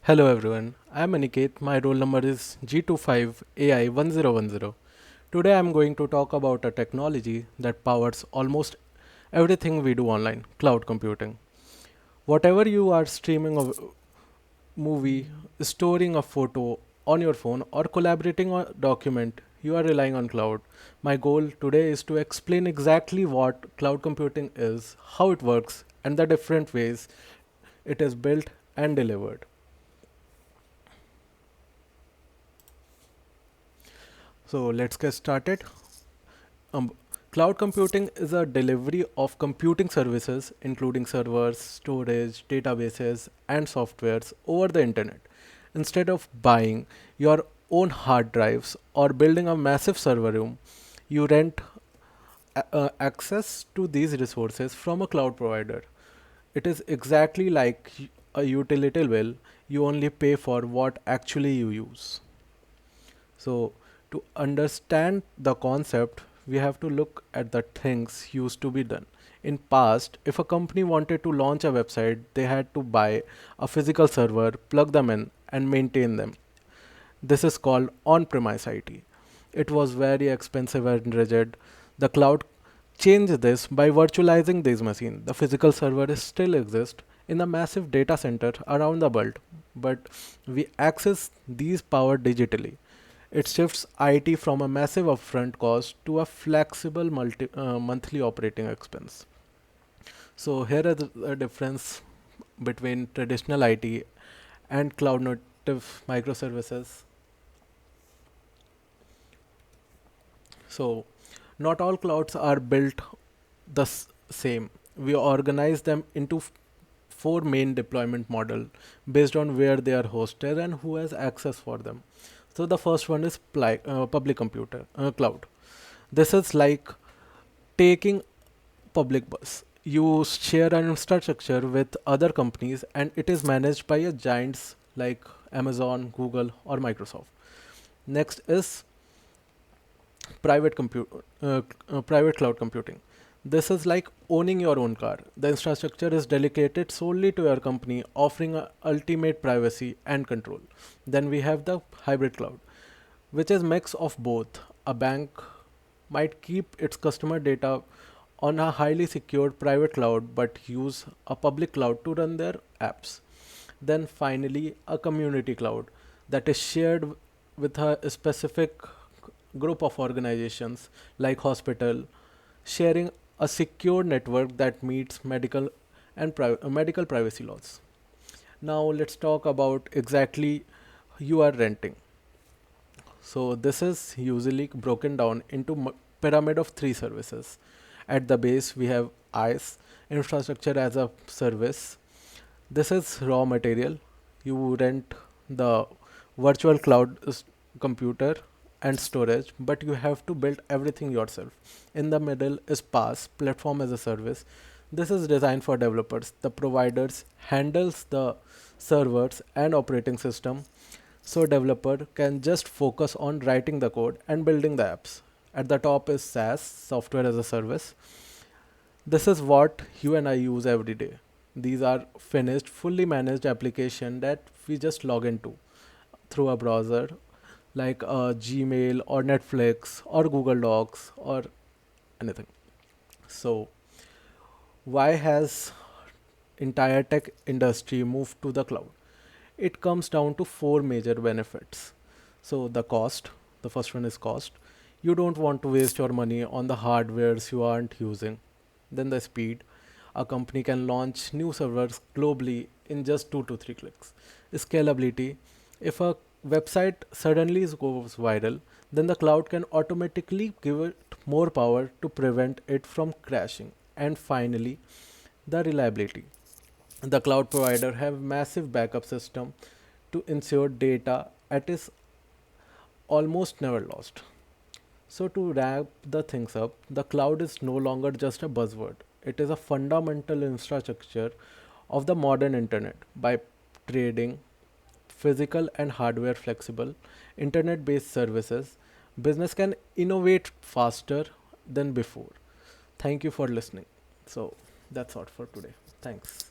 Hello everyone, I am Aniket. My roll number is G25AI1010. Today I am going to talk about a technology that powers almost everything we do online, cloud computing. Whatever you are streaming a movie, storing a photo on your phone, or collaborating on a document, you are relying on cloud. My goal today is to explain exactly what cloud computing is, how it works, and the different ways it is built and delivered. So let's get started. Um, Cloud computing is a delivery of computing services, including servers, storage, databases, and softwares over the internet. Instead of buying your own hard drives or building a massive server room, you rent access to these resources from a cloud provider. It is exactly like a utility bill, you only pay for what actually you use. So, to understand the concept, we have to look at the things used to be done. In past, if a company wanted to launch a website, they had to buy a physical server, plug them in, and maintain them. This is called on-premise IT. It was very expensive and rigid. The cloud changed this by virtualizing these machines. The physical server still exists in a massive data center around the world, but we access these power digitally. It shifts IT from a massive upfront cost to a flexible monthly operating expense. So here is the difference between traditional IT and cloud native microservices. So not all clouds are built same. We organize them into four main deployment model based on where they are hosted and who has access for them. So the first one is public computer cloud. This is like taking public bus. You share an infrastructure with other companies and it is managed by a giants like Amazon, Google or Microsoft. Next is private cloud computing. This is like owning your own car. The infrastructure is dedicated solely to your company, offering ultimate privacy and control. Then we have the hybrid cloud, which is mix of both. A bank might keep its customer data on a highly secured private cloud but use a public cloud to run their apps. Then finally, a community cloud that is shared with a specific group of organizations like hospital, sharing a secure network that meets medical privacy laws. Now let's talk about exactly you are renting. So this is usually broken down into pyramid of three services. At the base, we have IaaS, infrastructure as a service. This is raw material. You rent the virtual computer and storage, but you have to build everything yourself. In the middle is PaaS, platform as a service. This is designed for developers. The providers handles the servers and operating system so developer can just focus on writing the code and building the apps. At the top is SaaS, software as a service. This is what you and I use every day. These are finished, fully managed application that we just log into through a browser like Gmail or Netflix or Google Docs or anything. So why has entire tech industry moved to the cloud? It comes down to four major benefits. So the cost, the first one is cost. You don't want to waste your money on the hardwares you aren't using. Then the speed. A company can launch new servers globally in just 2 to 3 clicks. Scalability. If a website suddenly goes viral, then the cloud can automatically give it more power to prevent it from crashing. And finally, the reliability. The cloud provider have massive backup system to ensure data at is almost never lost. So to wrap the things up, the cloud is no longer just a buzzword. It is a fundamental infrastructure of the modern internet. By trading physical and hardware flexible internet based services, business can innovate faster than before. Thank you for listening. So that's all for today. Thanks.